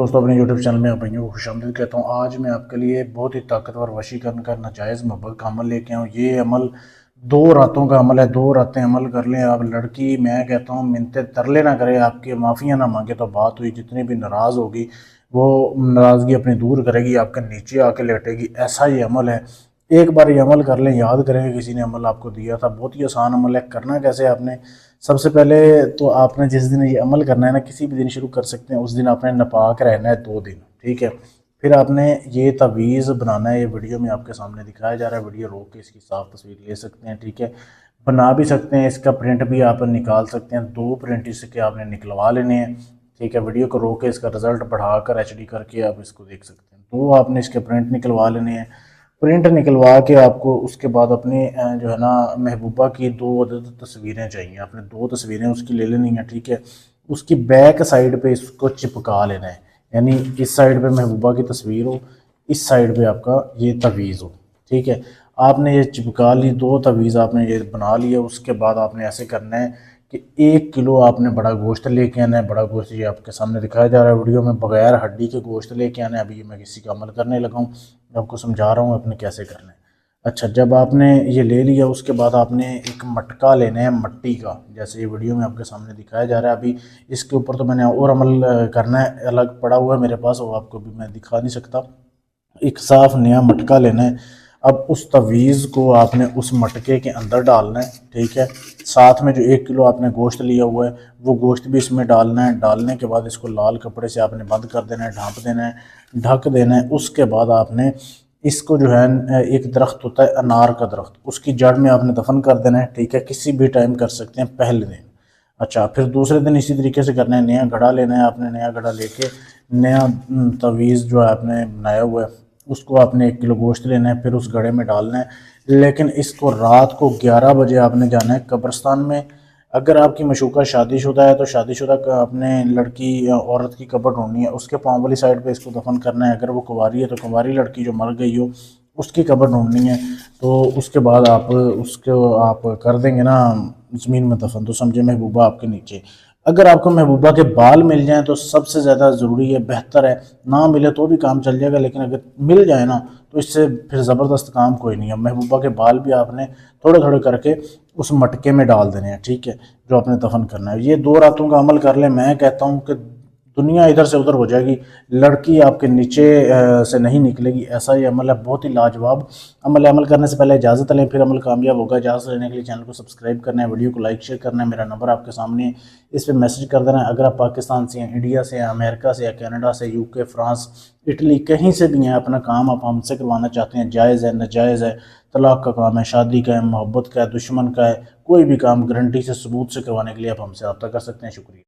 दोस्तों, अपने YouTube channel में आप भाइयों को खुशामदीद कहता हूँ। आज मैं आपके लिए बहुत ही ताकतवर वशीकरण का नाजायज़ मोहब्बत का अमल लेके आऊँ। ये अमल 2 रातों का अमल है। 2 रातें अमल कर लें आप। लड़की, मैं कहता हूँ, मिन्नतें तरले ना करे, आपकी माफ़िया ना मांगे तो बात हुई। जितनी भी नाराज़ होगी वो नाराज़गी अपनी दूर करेगी, आपके नीचे आके लेटेगी। ऐसा ये अमल है। एक बार ये अमल कर लें, याद करेंगे किसी ने अमल आपको दिया था। बहुत ही आसान अमल है। करना कैसे आपने, सबसे पहले तो आपने जिस दिन ये अमल करना है ना, किसी भी दिन शुरू कर सकते हैं, उस दिन आपने नापाक रहना है 2 दिन, ठीक है। फिर आपने ये तवीज़ बनाना है। ये वीडियो में आपके सामने दिखाया जा रहा है। वीडियो रोक के इसकी साफ तस्वीर ले सकते हैं, ठीक है। बना भी सकते हैं, इसका प्रिंट भी आप निकाल सकते हैं। 2 प्रिंट इसके आपने निकलवा लेने हैं, ठीक है। वीडियो को रोक के इसका रिजल्ट बढ़ाकर HD करके आप इसको देख सकते हैं। तो आपने इसके प्रिंट निकलवा लेने हैं। प्रिंट निकलवा के आपको उसके बाद अपने जो है ना, महबूबा की 2 अदद तस्वीरें चाहिए। आपने 2 तस्वीरें उसकी ले लेनी है, ठीक है। उसकी बैक साइड पे इसको चिपका लेना है, यानी इस साइड पे महबूबा की तस्वीर हो, इस साइड पे आपका ये तवीज़ हो, ठीक है। आपने ये चिपका ली, 2 तवीज़ आपने ये बना लिया। उसके बाद आपने ऐसे करना है कि 1 किलो आपने बड़ा गोश्त लेके आना है। बड़ा गोश्त ये आपके सामने दिखाया जा रहा है वीडियो में, बगैर हड्डी के गोश्त लेके आना है। अभी मैं किसी का अमल करने लगा हूँ, आपको समझा रहा हूँ आपने कैसे करना है। अच्छा, जब आपने ये ले लिया, उसके बाद आपने एक मटका लेना है मट्टी का, जैसे ये वीडियो में आपके सामने दिखाया जा रहा है। अभी इसके ऊपर तो मैंने और अमल करना है, अलग पड़ा हुआ है मेरे पास, वो आपको भी मैं दिखा नहीं सकता। एक साफ नया मटका लेना है। अब उस तवीज़ को आपने उस मटके के अंदर डालना है, ठीक है। साथ में जो 1 किलो आपने गोश्त लिया हुआ है वो गोश्त भी इसमें डालना है। डालने के बाद इसको लाल कपड़े से आपने बंद कर देना है, ढाँप देना है, ढक देना है। उसके बाद आपने इसको जो है, एक दरख्त होता है अनार का दरख्त, उसकी जड़ में आपने दफन कर देना है, ठीक है। किसी भी टाइम कर सकते हैं, पहले दिन। अच्छा, फिर दूसरे दिन इसी तरीके से करना है। नया घड़ा लेना है आपने। नया घड़ा लेके नया तवीज़ जो है आपने बनाया हुआ है, उसको आपने 1 किलो गोश्त लेना है, फिर उस घड़े में डालना है। लेकिन इसको रात को 11 बजे आपने जाना है कब्रिस्तान में। अगर आपकी मशूका शादीशुदा है तो शादीशुदा का आपने लड़की या औरत की कब्र ढूंढनी है, उसके पाँव वाली साइड पे इसको दफन करना है। अगर वो कुंवारी है तो कुंवारी लड़की जो मर गई हो उसकी कब्र ढूंढनी है। तो उसके बाद आप उसको आप कर देंगे ना ज़मीन में दफन, तो समझे महबूबा आपके नीचे। अगर आपको महबूबा के बाल मिल जाएं तो सबसे ज़्यादा ज़रूरी है, बेहतर है। ना मिले तो भी काम चल जाएगा, लेकिन अगर मिल जाए ना तो इससे फिर ज़बरदस्त काम कोई नहीं है। महबूबा के बाल भी आपने थोड़े थोड़े करके उस मटके में डाल देने हैं, ठीक है, जो आपने दफन करना है। ये 2 रातों का अमल कर लें, मैं कहता हूँ कि दुनिया इधर से उधर हो जाएगी, लड़की आपके नीचे से नहीं निकलेगी। ऐसा ये अमल है, बहुत ही लाजवाब अमल है। अमल करने से पहले इजाज़त लें, फिर अमल कामयाब होगा। इजाज़त लेने के लिए चैनल को सब्सक्राइब करना है, वीडियो को लाइक शेयर करना है। मेरा नंबर आपके सामने है, इस पर मैसेज कर देना है। अगर आप पाकिस्तान से हैं, इंडिया से हैं, अमेरिका से या कनाडा से, UK, फ्रांस, इटली, कहीं से भी हैं, अपना काम आप हमसे करवाना चाहते हैं, जायज़ है, नाजायज़ है, तलाक का काम है, शादी का है, मोहब्बत का है, दुश्मन का है, कोई भी काम गारंटी से सबूत से करवाने के लिए आप हमसे रब्ता कर सकते हैं। शुक्रिया।